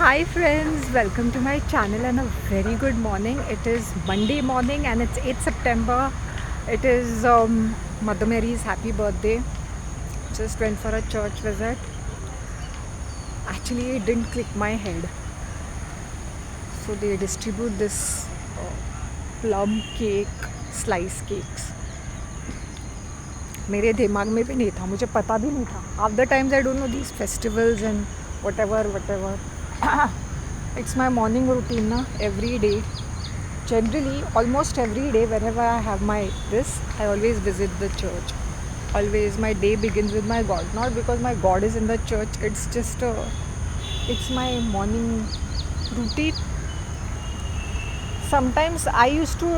Hi friends, welcome to my channel and a very good morning. It is Monday morning and it's 8 September. It is Mother Mary's happy birthday. Just went for a church visit. Actually, it didn't click my head. So they distribute this plum cake, slice cakes. मेरे दिमाग में भी नहीं था, मुझे पता भी नहीं था. Half the times I don't know these festivals and whatever. It's my morning routine na, every day. Generally, almost every day, whenever I have I always visit the church. Always, my day begins with my God. Not because my God is in the church. It's my morning routine. Sometimes I used to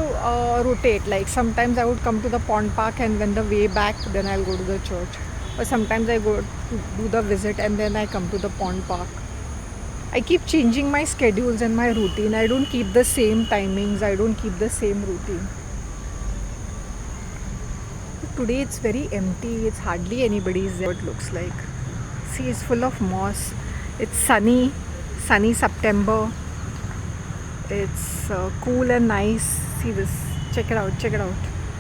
rotate. Like sometimes I would come to the pond park, and when the way back, then I'll go to the church. Or sometimes I go to do the visit, and then I come to the pond park. I keep changing my schedules and my routine. I don't keep the same timings. I don't keep the same routine. Today it's very empty. It's hardly anybody's there. It looks like. See, it's full of moss. It's sunny September. It's cool and nice. See this. Check it out.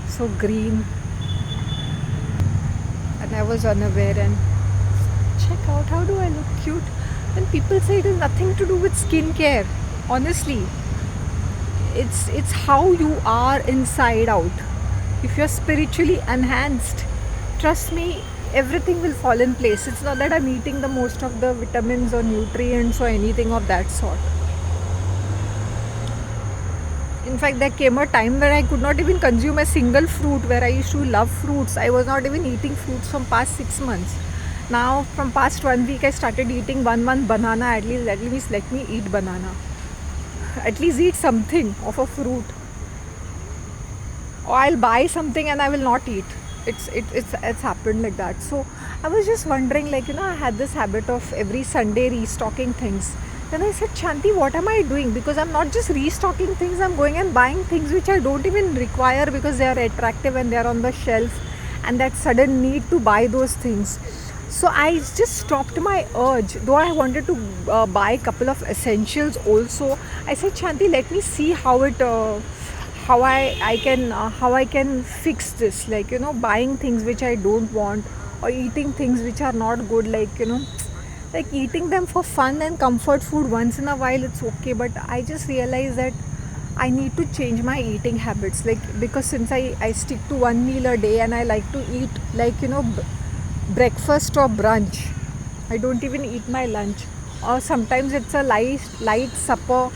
So green. And I was unaware. And check out, how do I look cute? And people say it has nothing to do with skincare. Honestly, it's how you are inside out. If you're spiritually enhanced, trust me, everything will fall in place. It's not that I'm eating the most of the vitamins or nutrients or anything of that sort. In fact, there came a time where I could not even consume a single fruit, where I used to love fruits. I was not even eating fruits from past 6 months. Now from past 1 week I started eating one banana. At least let me eat banana. At least eat something of a fruit. Or I'll buy something and I will not eat. It's happened like that. So I was just wondering, I had this habit of every Sunday restocking things. Then I said, Shanti, what am I doing? Because I'm not just restocking things, I'm going and buying things which I don't even require because they are attractive and they are on the shelf, and that sudden need to buy those things. So I just stopped my urge. Though I wanted to buy a couple of essentials also, I said, Shanti, let me see how I can fix this. Buying things which I don't want, or eating things which are not good. Like eating them for fun and comfort food once in a while, it's okay. But I just realized that I need to change my eating habits. Because since I stick to one meal a day and I like to eat breakfast or brunch. I don't even eat my lunch. Or sometimes it's a light supper,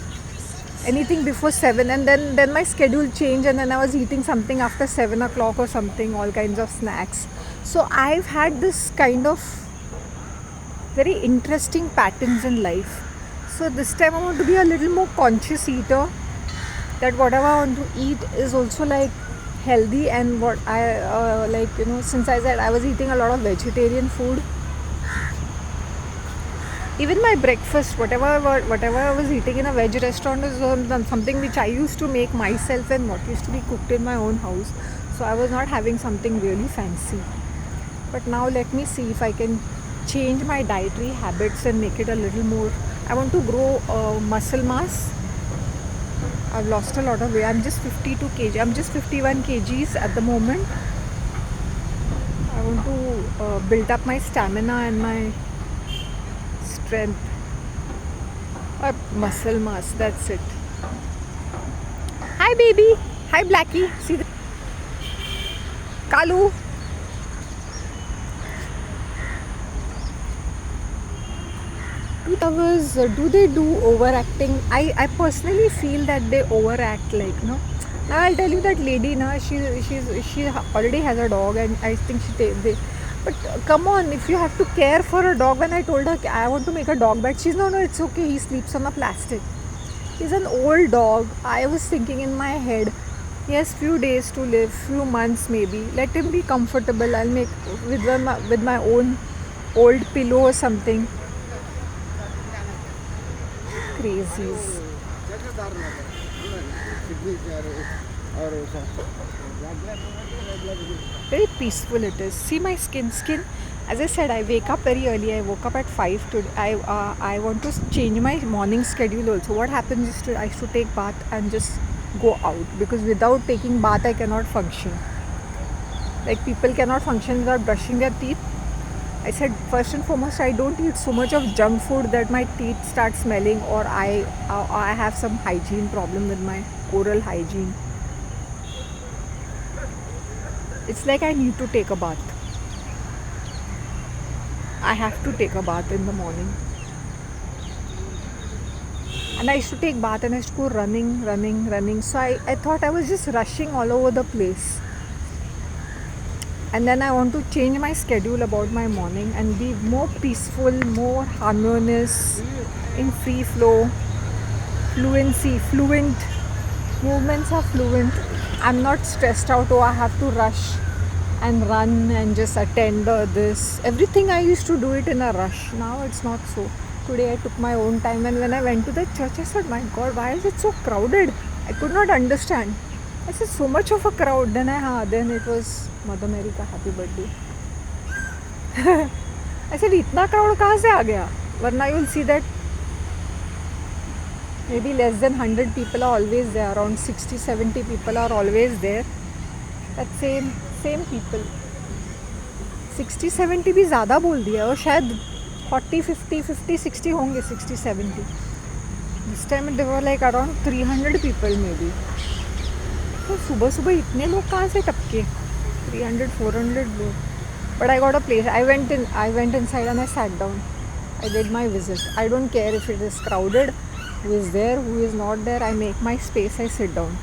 anything before 7, and then my schedule changed, and then I was eating something after 7 o'clock or something, all kinds of snacks. So I've had this kind of very interesting patterns in life. So this time I want to be a little more conscious eater, that whatever I want to eat is also healthy. And what I since I said I was eating a lot of vegetarian food, even my breakfast, whatever I was eating in a veg restaurant is something which I used to make myself and what used to be cooked in my own house. So I was not having something really fancy. But now let me see if I can change my dietary habits and make it a little more. I want to grow muscle mass. I've lost a lot of weight. I'm just 52 kg. I'm just 51 kgs at the moment. I want to build up my stamina and my strength. Or muscle mass. That's it. Hi, baby. Hi, Blackie. See the Kalu. Do they do overacting? I personally feel that they overact. Now I'll tell you that lady. She already has a dog, and I think but come on, if you have to care for a dog. When I told her I want to make a dog bed, she's no, it's okay. He sleeps on the plastic. He's an old dog. I was thinking in my head, he has few days to live, few months maybe. Let him be comfortable. I'll make with my own old pillow or something. Crazies. Very peaceful it is. See my skin, As I said, I wake up very early. I woke up at 5 today. I want to change my morning schedule also. What happens is I used to take bath and just go out, because without taking bath I cannot function. Like people cannot function without brushing their teeth. I said first and foremost, I don't eat so much of junk food that my teeth start smelling, or I have some hygiene problem with my oral hygiene. It's like I need to take a bath. I have to take a bath in the morning. And I used to take bath and I used to go running. So I thought I was just rushing all over the place. And then I want to change my schedule about my morning and be more peaceful, more harmonious, in free flow, fluent. Movements are fluent. I'm not stressed out, oh, I have to rush and run and just attend this. Everything I used to do it in a rush. Now it's not so. Today I took my own time, and when I went to the church, I said, my God, why is it so crowded? I could not understand. I said, so much of a crowd. Then it was Mother Mary का happy birthday. I said, इतना crowd कहाँ से आ गया? Varna you'll see that maybe less than 100 people are always there. Around 60-70 people are always there. That same people. 60-70 भी ज़्यादा बोल दिया, और शायद 40-50-50-60 होंगे. 60-70. This time there were like around 300 people maybe. तो सुबह सुबह इतने लोग कहाँ से टपके? 300-400 लोग. But I got a place. I went inside and I sat down. I did my visit. I don't care if it is crowded, who is there, who is not there. I make my space, I sit down.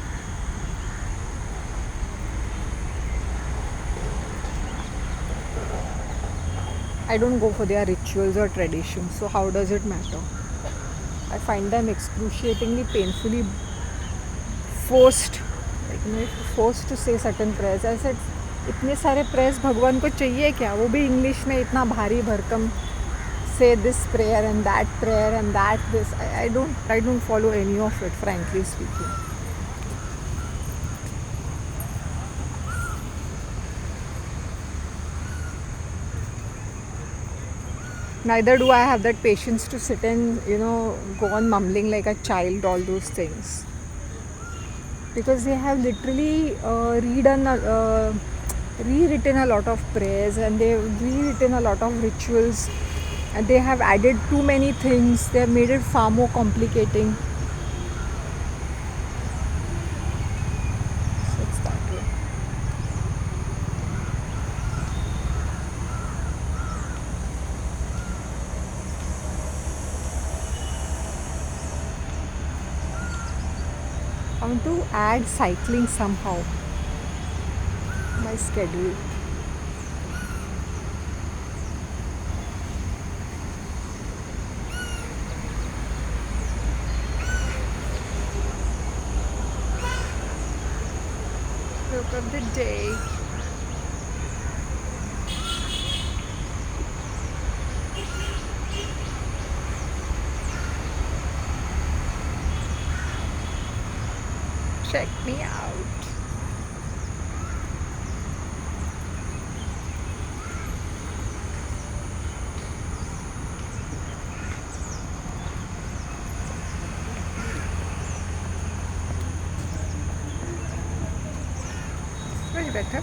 I don't go for their rituals or traditions, so how does it matter? I find them excruciatingly, painfully forced. Like, forced to say certain prayers. I said, इतने सारे prayers भगवान को चाहिए क्या? वो भी English में इतना भारी भरकम. Say this prayer and that this. I don't follow any of it, frankly speaking. Neither do I have that patience to sit and go on mumbling like a child, all those things, because they have literally rewritten a lot of prayers, and they've rewritten a lot of rituals, and they have added too many things. They have made it far more complicating. So it's that way. I want to add cycling somehow to my schedule. Look of the day. Check me out. Very better.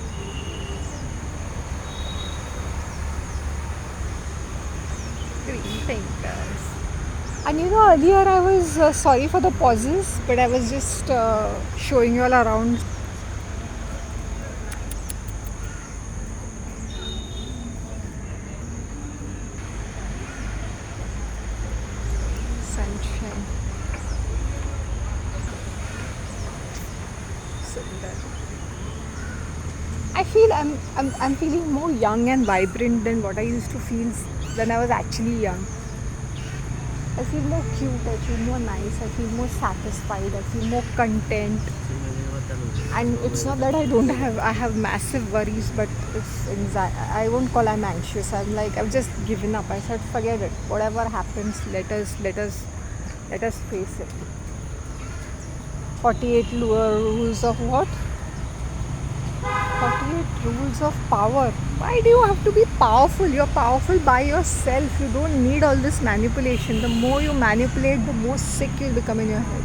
Green fingers. And earlier I was sorry for the pauses, but I was just showing you all around. Sunshine. I feel I'm feeling more young and vibrant than what I used to feel when I was actually young. I feel more cute, I feel more nice, I feel more satisfied, I feel more content. And it's not that I have massive worries, but it's anxiety. I won't call I'm anxious. I've just given up. I said, forget it. Whatever happens, let us face it. 48 rules of what? 48 rules of power. Why do you have to be powerful? You're powerful by yourself. You don't need all this manipulation. The more you manipulate, the more sick you'll become in your head.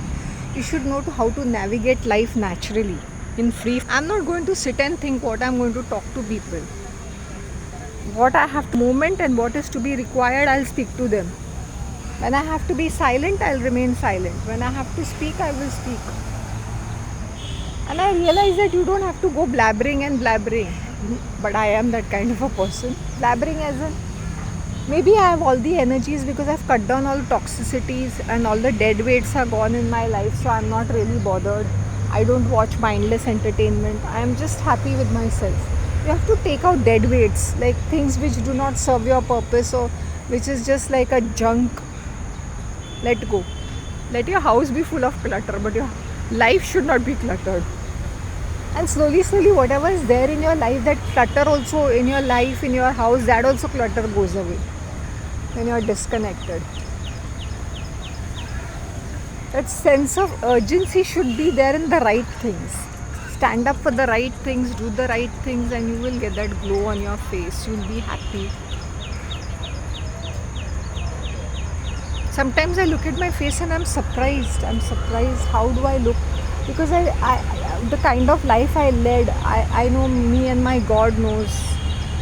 You should know how to navigate life naturally, in free. I'm not going to sit and think what I'm going to talk to people. What I have to moment and what is to be required, I'll speak to them. When I have to be silent, I'll remain silent. When I have to speak, I will speak. And I realize that you don't have to go blabbering and blabbering. But I am that kind of a person. Blabbering as in, maybe I have all the energies because I've cut down all toxicities and all the dead weights are gone in my life. So I'm not really bothered. I don't watch mindless entertainment. I am just happy with myself. You have to take out dead weights, like things which do not serve your purpose or which is just like a junk. Let go. Let your house be full of clutter, but your life should not be cluttered. And slowly, whatever is there in your life, that clutter also in your life, in your house, that also clutter goes away when you are disconnected. That sense of urgency should be there in the right things. Stand up for the right things, do the right things, and you will get that glow on your face. You'll be happy. Sometimes I look at my face and I'm surprised. How do I look? Because the kind of life I led, I know me and my God knows.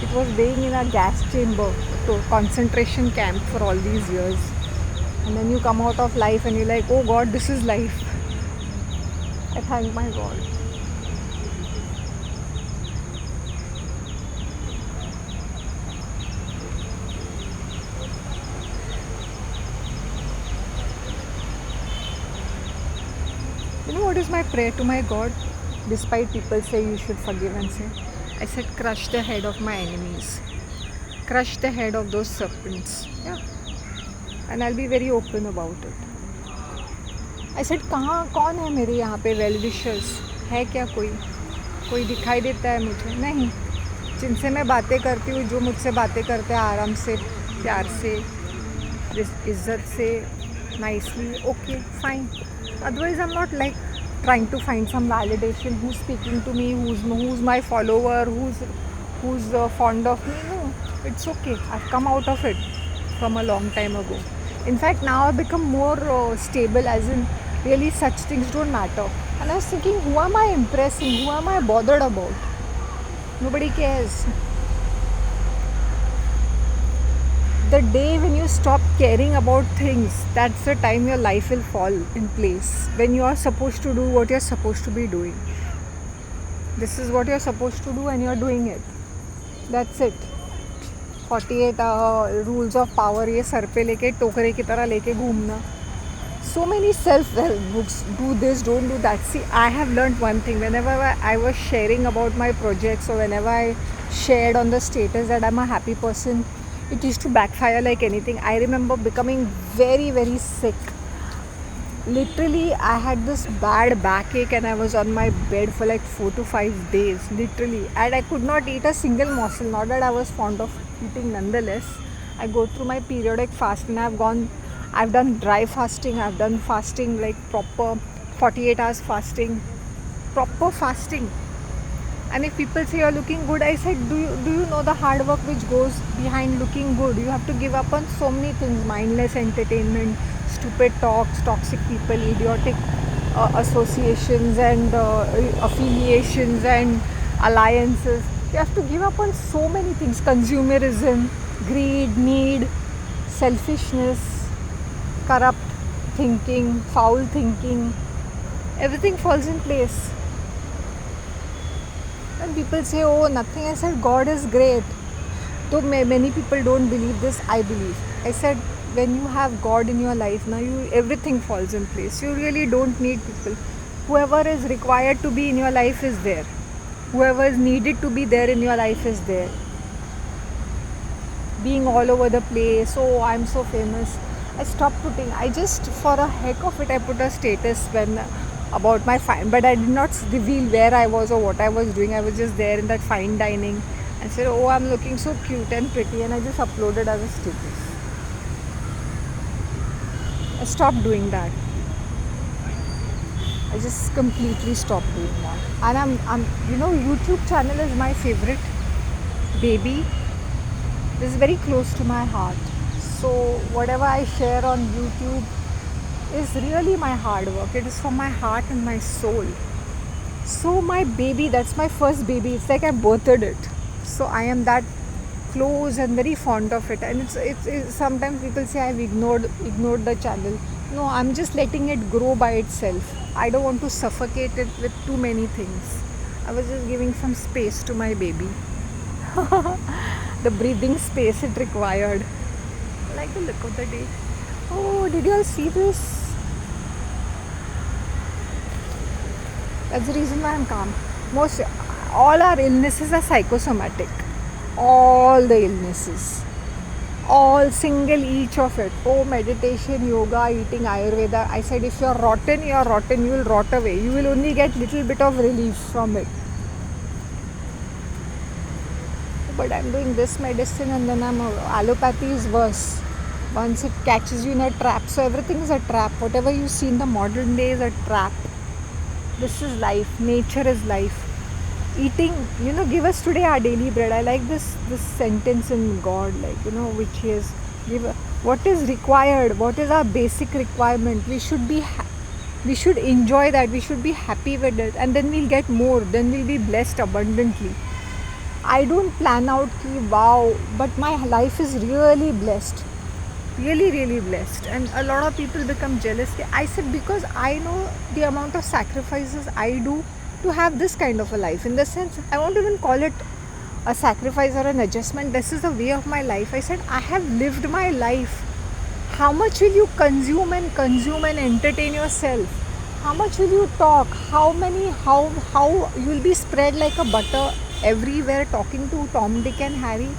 It was being in a gas chamber, to concentration camp for all these years. And then you come out of life and you're like, oh God, this is life. I thank my God. You know what is my prayer to my God? Despite people say you should forgive and say, I said, crush the head of my enemies. Crush the head of those serpents. Yeah. And I'll be very open about it. I said, कौन है मेरे यहाँ पे well wishers? है क्या कोई दिखाई देता है मुझे? नहीं. जिनसे मैं बातें करती हूँ, जो मुझसे बातें करते हैं आराम से, प्यार से, इज्जत से, nicely, okay, fine. Otherwise, I'm not like trying to find some validation. Who's speaking to me? Who's my follower? Who's fond of me? No, it's okay. I've come out of it from a long time ago. In fact, now I've become more stable, as in really such things don't matter. And I was thinking, who am I impressing? Who am I bothered about? Nobody cares. The day when you stop caring about things, that's the time your life will fall in place. When you are supposed to do what you're supposed to be doing. This is what you're supposed to do and you're doing it. That's it. 48 rules of power, ये sir पे लेके टोकरे की तरह लेके घूमना. So many self-help books, do this, don't do that. See, I have learned one thing. Whenever I was sharing about my projects or whenever I shared on the status that I'm a happy person, it used to backfire like anything. I remember becoming very, very sick. Literally, I had this bad backache and I was on my bed for like 4 to 5 days. Literally. And I could not eat a single morsel. Not that I was fond of eating nonetheless. I go through my periodic fast and I've done dry fasting. I've done fasting like proper 48 hours fasting. Proper fasting. And if people say you're looking good, I said, do you know the hard work which goes behind looking good? You have to give up on so many things. Mindless entertainment, stupid talks, toxic people, idiotic associations and affiliations and alliances. You have to give up on so many things. Consumerism, greed, need, selfishness, corrupt thinking, foul thinking. Everything falls in place. When people say, oh, nothing, I said, God is great. Though many people don't believe this, I believe. I said, when you have God in your life, now everything falls in place. You really don't need people. Whoever is required to be in your life is there. Whoever is needed to be there in your life is there. Being all over the place, oh, I'm so famous. I stopped putting, I just, for a heck of it, I put a status about my fine, but I did not reveal where I was or what I was doing. I was just there in that fine dining and said, oh, I'm looking so cute and pretty, and I just uploaded as a status. I stopped doing that. I just completely stopped doing that. And YouTube channel is my favorite baby. This is very close to my heart. So whatever I share on YouTube is really my hard work. It is from my heart and my soul. So my baby, that's my first baby. It's like I birthed it. So I am that close and very fond of it. And it's sometimes people say I've ignored the channel. No, I'm just letting it grow by itself. I don't want to suffocate it with too many things. I was just giving some space to my baby. The breathing space it required. I like the look of the day. Oh, did you all see this? That's the reason why I'm calm. Most all our illnesses are psychosomatic. All the illnesses. All single each of it. Oh, meditation, yoga, eating Ayurveda. I said if you're rotten, you will rot away. You will only get little bit of relief from it. But I'm doing this medicine and then allopathy is worse. Once it catches you in a trap. So everything is a trap. Whatever you see in the modern day is a trap. This is life. Nature is life. Eating, give us today our daily bread. I like this sentence in God, which is what is required, what is our basic requirement. We should enjoy that. We should be happy with it, and then we'll get more. Then we'll be blessed abundantly. I don't plan out wow, but my life is really blessed. Really, really blessed. And a lot of people become jealous. I said because I know the amount of sacrifices I do to have this kind of a life. In the sense, I won't even call it a sacrifice or an adjustment. This is the way of my life. I said I have lived my life. How much will you consume and entertain yourself? How much will you talk? How you will be spread like a butter everywhere, talking to Tom, Dick and Harry,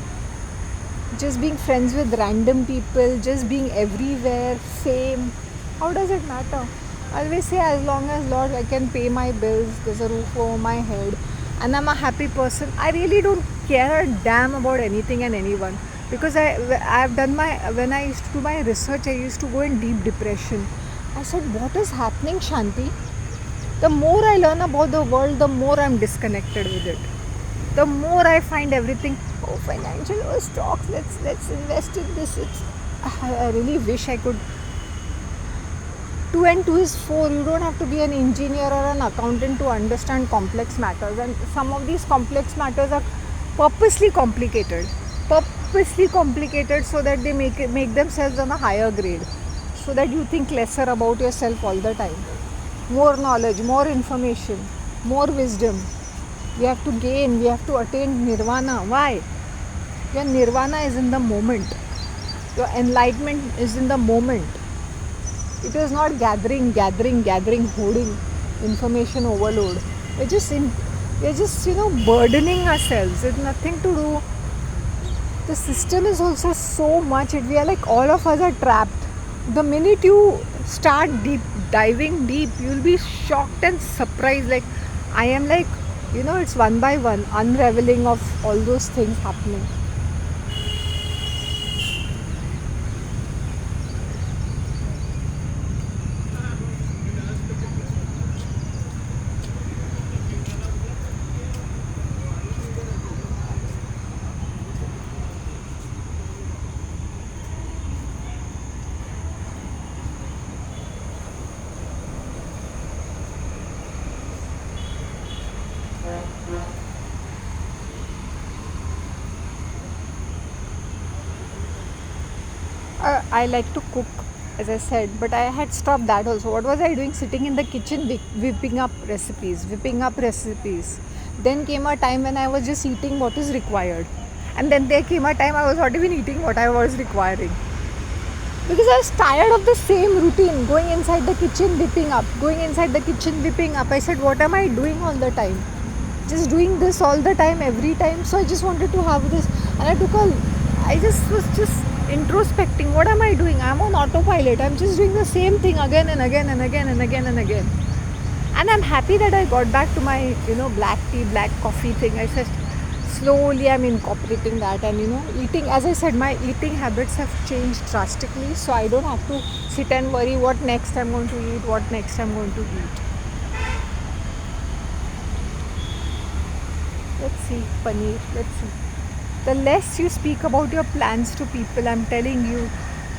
just being friends with random people, just being everywhere, fame. How does it matter? I always say as long as Lord I can pay my bills, there's a roof over my head, and I'm a happy person, I really don't care a damn about anything and anyone. Because I've done when I used to do my research, I used to go in deep depression. I said, what is happening, Shanti? The more I learn about the world, the more I'm disconnected with it. The more I find everything, financial or stocks, let's invest in this. I really wish I could. 2 and 2 is 4. You don't have to be an engineer or an accountant to understand complex matters. And some of these complex matters are purposely complicated so that they make themselves on a higher grade, so that you think lesser about yourself all the time. More knowledge, more information, more wisdom. We have to gain, we have to attain nirvana. Why? Your nirvana is in the moment. Your enlightenment is in the moment. It is not gathering, hoarding, information overload. We're just burdening ourselves. It's nothing to do. The system is also so much. We are like, all of us are trapped. The minute you start diving deep, you'll be shocked and surprised. Like, I am like, it's one by one unraveling of all those things happening. I like to cook, as I said, but I had stopped that also. What was I doing? Sitting in the kitchen whipping up recipes. Then came a time when I was just eating what is required. And then there came a time I was not even eating what I was requiring. Because I was tired of the same routine, going inside the kitchen, whipping up. I said, what am I doing all the time? Just doing this all the time, every time. So I just wanted to have this. And I just was introspecting. What am I doing? I'm on autopilot. I'm just doing the same thing again and again and again and again and again. And I'm happy that I got back to my, black tea, black coffee thing. I said, slowly I'm incorporating that, and eating, as I said, my eating habits have changed drastically, so I don't have to sit and worry what next I'm going to eat. Let's see, paneer. Let's see. The less you speak about your plans to people, I'm telling you,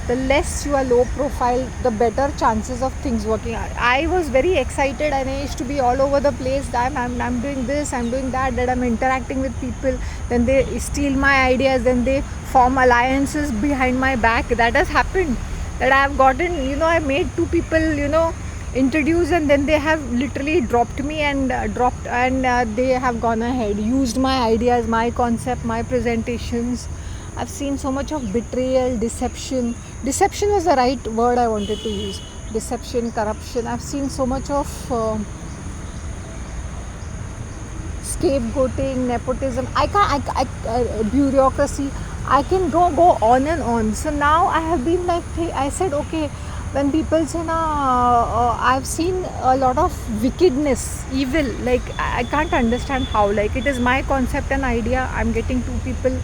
the less you are low profile, the better chances of things working out. I was very excited and I used to be all over the place that I'm doing this, I'm doing that, that I'm interacting with people. Then they steal my ideas, then they form alliances behind my back. That has happened. That I have gotten, I made two people, introduced, and then they have literally dropped me and dropped, and they have gone ahead, used my ideas, my concept, my presentations. I've seen so much of betrayal, deception was the right word I wanted to use. Deception, corruption. I've seen so much of scapegoating, nepotism. Bureaucracy. I can go on and on. So now I have been like, I said, okay, when people say, I've seen a lot of wickedness, evil. Like I can't understand how. Like it is my concept and idea. I'm getting two people.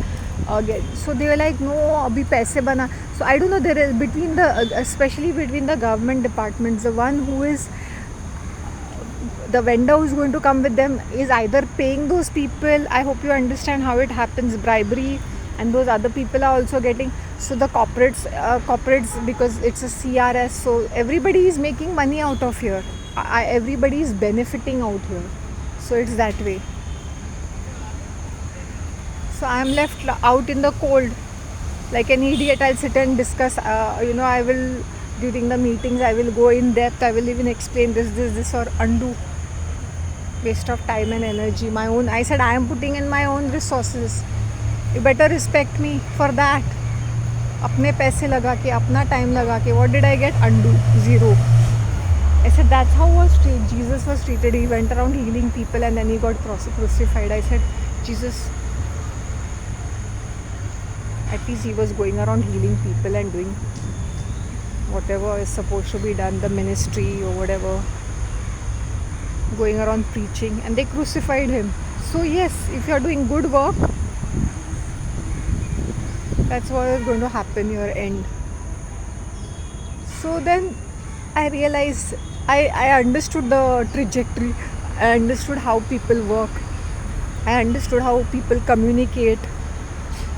So they were like, no, abhi paise bana. So I don't know. There is between especially between the government departments, the one who is the vendor who's going to come with them is either paying those people. I hope you understand how it happens, bribery, and those other people are also getting. So the corporates, because it's a CRS, so everybody is making money out of here. Everybody is benefiting out here. So it's that way. So I am left out in the cold like an idiot. I'll sit and discuss. I will, during the meetings, I will go in depth. I will even explain this, or undo. Waste of time and energy. I said I am putting in my own resources. You better respect me for that. अपने पैसे लगा के, अपना time लगा के, what did I get? Undo, zero. I said that's how Jesus was treated. He went around healing people and then he got crucified. I said, Jesus, at least he was going around healing people and doing whatever is supposed to be done, the ministry or whatever, going around preaching, and they crucified him. So yes, if you are doing good work, that's what is going to happen, your end. So then I realized, I understood the trajectory. I understood how people work. I understood how people communicate.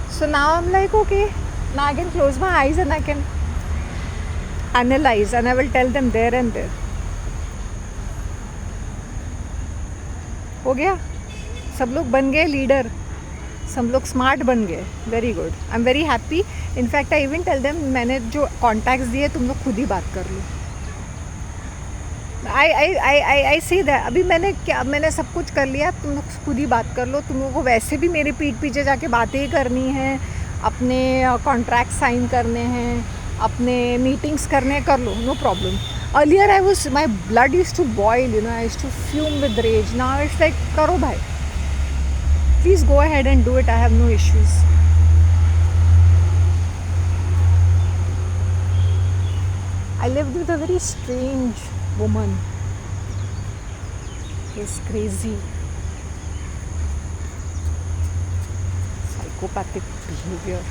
So now I'm like, okay, now I can close my eyes and I can analyze, and I will tell them there and there. हो गया, सब लोग बन गए leader, सब लोग smart बन गए. Very good, I am very happy. In fact I even tell them, मैंने जो कॉन्टैक्ट्स दिए तुम लोग खुद ही बात कर लो. आई से दैट अभी मैंने सब कुछ कर लिया, तुम लोग खुद ही बात कर लो. तुम लोगों को वैसे भी मेरे पीठ पीछे जाके बातें ही करनी है, अपने कॉन्ट्रैक्ट साइन करने हैं, अपने मीटिंग्स करने, कर लो, no problem. Earlier my blood used to boil, I used to fume with rage. Now it's like, karo bhai, please go ahead and do it, I have no issues. I lived with a very strange woman. It's crazy, psychopathic behavior.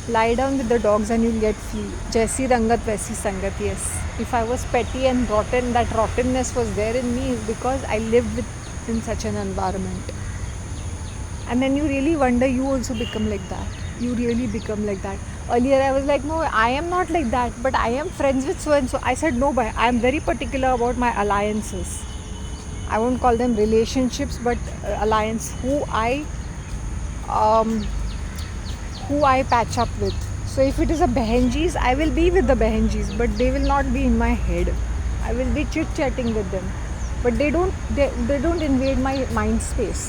Lie down with the dogs and you'll get free. Jaisi rangat vaisi sangat. Yes, if I was petty and rotten, that rottenness was there in me is because I lived in such an environment. And then you really wonder, you also become like that. You really become like that. Earlier I was like, no, I am not like that, but I am friends with so and so. I said, no, I am very particular about my alliances. I won't call them relationships, but alliance. Who I patch up with. So if it is a Behenjis, I will be with the Behenjis, but they will not be in my head. I will be chit-chatting with them, but they don't invade my mind space.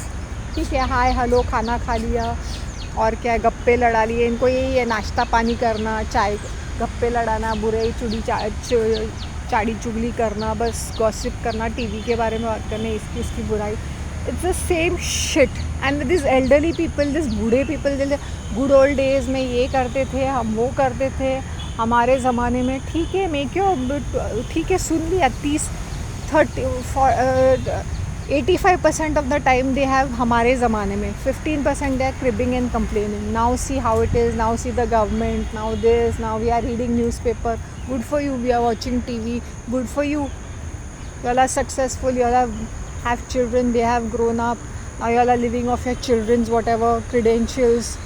ठीक है, hi hello, खाना खा लिया, और क्या, गप्पे लड़ा लिए. इनको यही है, नाश्ता पानी करना, चाय, गप्पे लड़ाना, बुराई चाड़ी चुगली करना, बस गॉसिप करना, टीवी के बारे में बात करना, इसकी बुराई. It's the same shit. And these elderly people, these बूढ़े people, good old days में ये करते थे, हम वो करते थे, हमारे ज़माने में. ठीक है, मैं क्यों, ठीक है, सुन लिया. 85% of the time they have हमारे ज़माने में. 15% they are cribbing and complaining. Now see how it is, now see the government, now this, now we are reading newspaper. Good for you, we are watching TV. Good for you. You all are successful, you all are have children, they have grown up. Now you all are living off your children's whatever credentials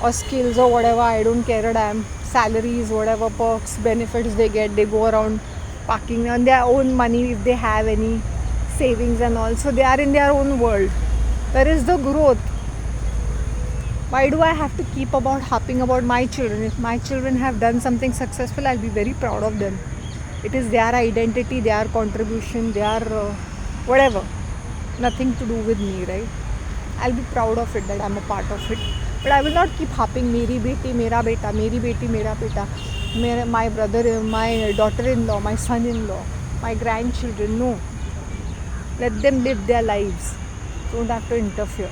or skills or whatever. I don't care a damn. Salaries, whatever perks, benefits they get, they go around parking on their own money if they have any savings and all. So they are in their own world. There is the growth. Why do I have to keep about harping about my children? If my children have done something successful, I'll be very proud of them. It is their identity, their contribution, their whatever. Nothing to do with me, right? I'll be proud of it that I'm a part of it. But I will not keep harping meri beti, mera beta, meri beti, mera beta, my brother, my daughter-in-law, my son-in-law, my grandchildren. No. Let them live their lives. Don't have to interfere.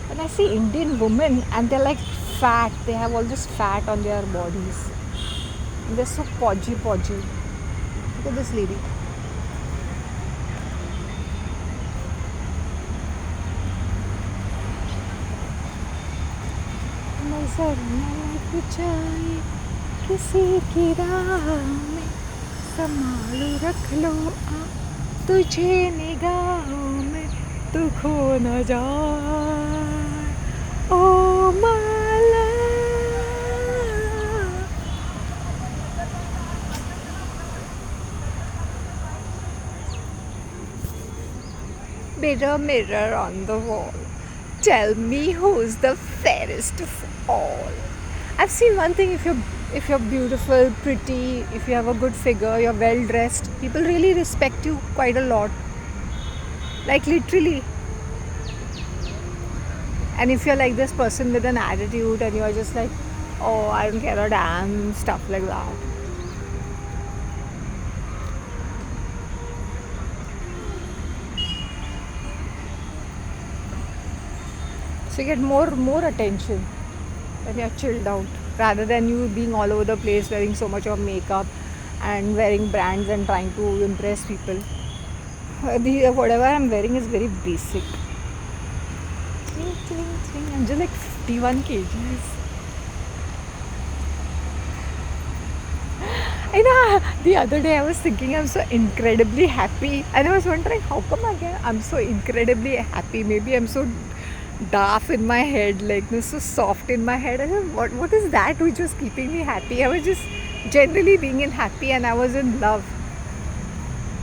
When I see Indian women and they're like fat, they have all this fat on their bodies. And they're so podgy. Look at this lady. नजर न लग जाए किसी की राह में, संभालो रख लो तुझे निगाहों में, तू खो न जाए ओ माला. Mirror, mirror on the wall, tell me who's the fairest of all. I've seen one thing: if you're beautiful, pretty, if you have a good figure, you're well dressed, people really respect you quite a lot. Like literally. And if you're like this person with an attitude and you're just like, oh, I don't care a damn, stuff like that. So you get more attention when you're chilled out, rather than you being all over the place wearing so much of makeup and wearing brands and trying to impress people. Whatever I'm wearing is very basic. I'm just like 51 kgs. I know, the other day I was thinking I'm so incredibly happy, and I was wondering how come again I'm so incredibly happy. Maybe I'm so daft in my head, like this so soft in my head. I said, what is that which was keeping me happy? I was just generally being happy, and I was in love.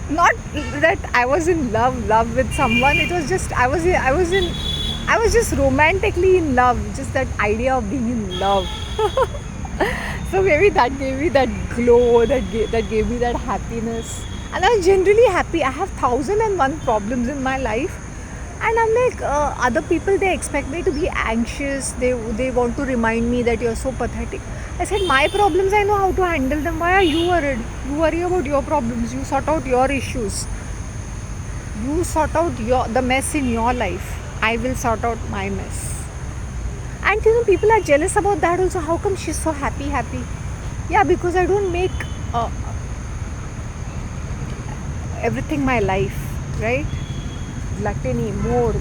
Not that I was in love with someone. It was just I was just romantically in love. Just that idea of being in love. So maybe that gave me that glow, that gave me that happiness. And I was generally happy. I have 1,001 problems in my life. And I'm like, other people, they expect me to be anxious. They want to remind me that you're so pathetic. I said, my problems, I know how to handle them. Why are you worried? You worry about your problems. You sort out your issues. You sort out the mess in your life. I will sort out my mess. And people are jealous about that also. How come she's so happy? Yeah, because I don't make everything my life, right? Gluttony, more,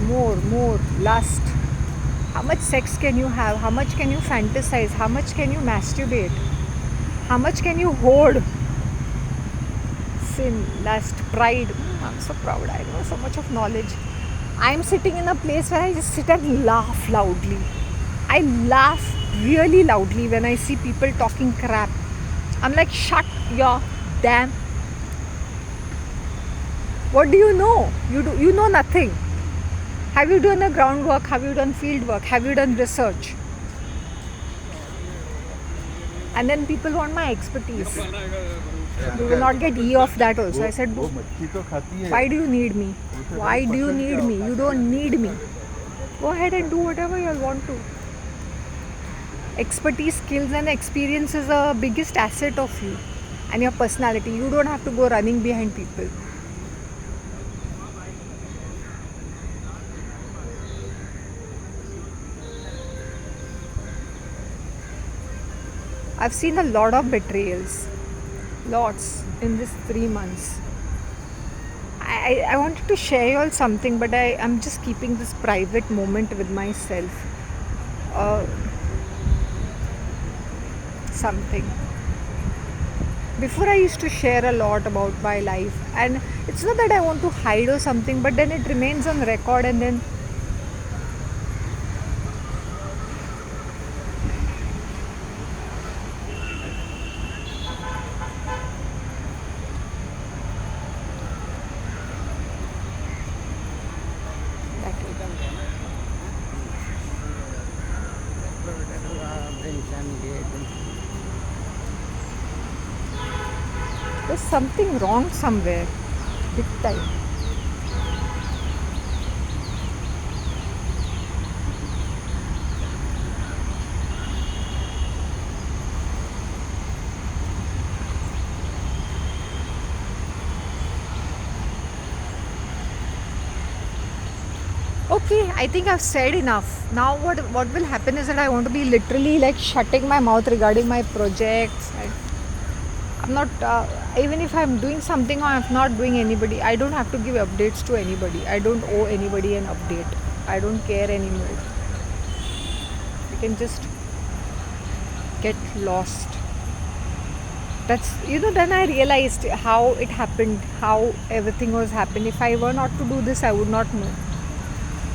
lust. How much sex can you have? How much can you fantasize? How much can you masturbate? How much can you hoard? Sin, lust, pride. I'm so proud. I know so much of knowledge. I'm sitting in a place where I just sit and laugh loudly. I laugh really loudly when I see people talking crap. I'm like, shut your damn. What do you know? You know nothing. Have you done the groundwork? Have you done field work? Have you done research? And then people want my expertise. You will not get E of that also. I said, why do you need me? Why do you need me? You don't need me. Go ahead and do whatever you want to. Expertise, skills and experience is the biggest asset of you and your personality. You don't have to go running behind people. I've seen a lot of betrayals. Lots in this 3 months. I wanted to share you all something, but I'm just keeping this private moment with myself. uh, something. Before I used to share a lot about my life, and it's not that I want to hide or something, but then it remains on record, and then that will come. There's something wrong somewhere, big time. Okay, I think I've said enough. Now what will happen is that I want to be literally like shutting my mouth regarding my projects. I'm not even if I'm doing something or I'm not doing anybody. I don't have to give updates to anybody. I don't owe anybody an update. I don't care anymore. You can just get lost. That's then I realized how it happened, how everything was happening. If I were not to do this, I would not know.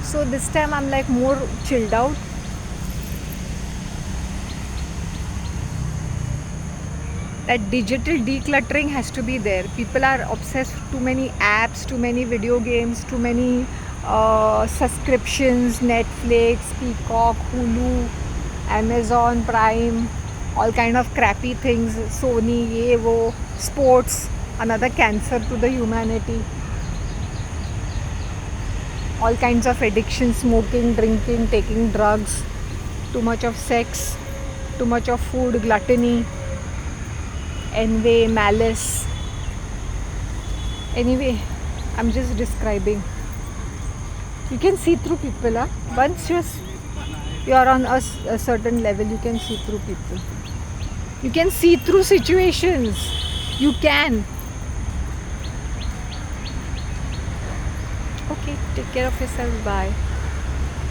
So this time I'm like more chilled out. That digital decluttering has to be there. People are obsessed with too many apps, too many video games, too many subscriptions, Netflix, Peacock, Hulu, Amazon Prime, all kind of crappy things, Sony, ye wo, sports, another cancer to the humanity. All kinds of addiction, smoking, drinking, taking drugs, too much of sex, too much of food, gluttony, envy, malice. Anyway, I'm just describing. You can see through people. Huh? Once you're on a certain level, you can see through people. You can see through situations. You can. Okay, take care of yourself. Bye.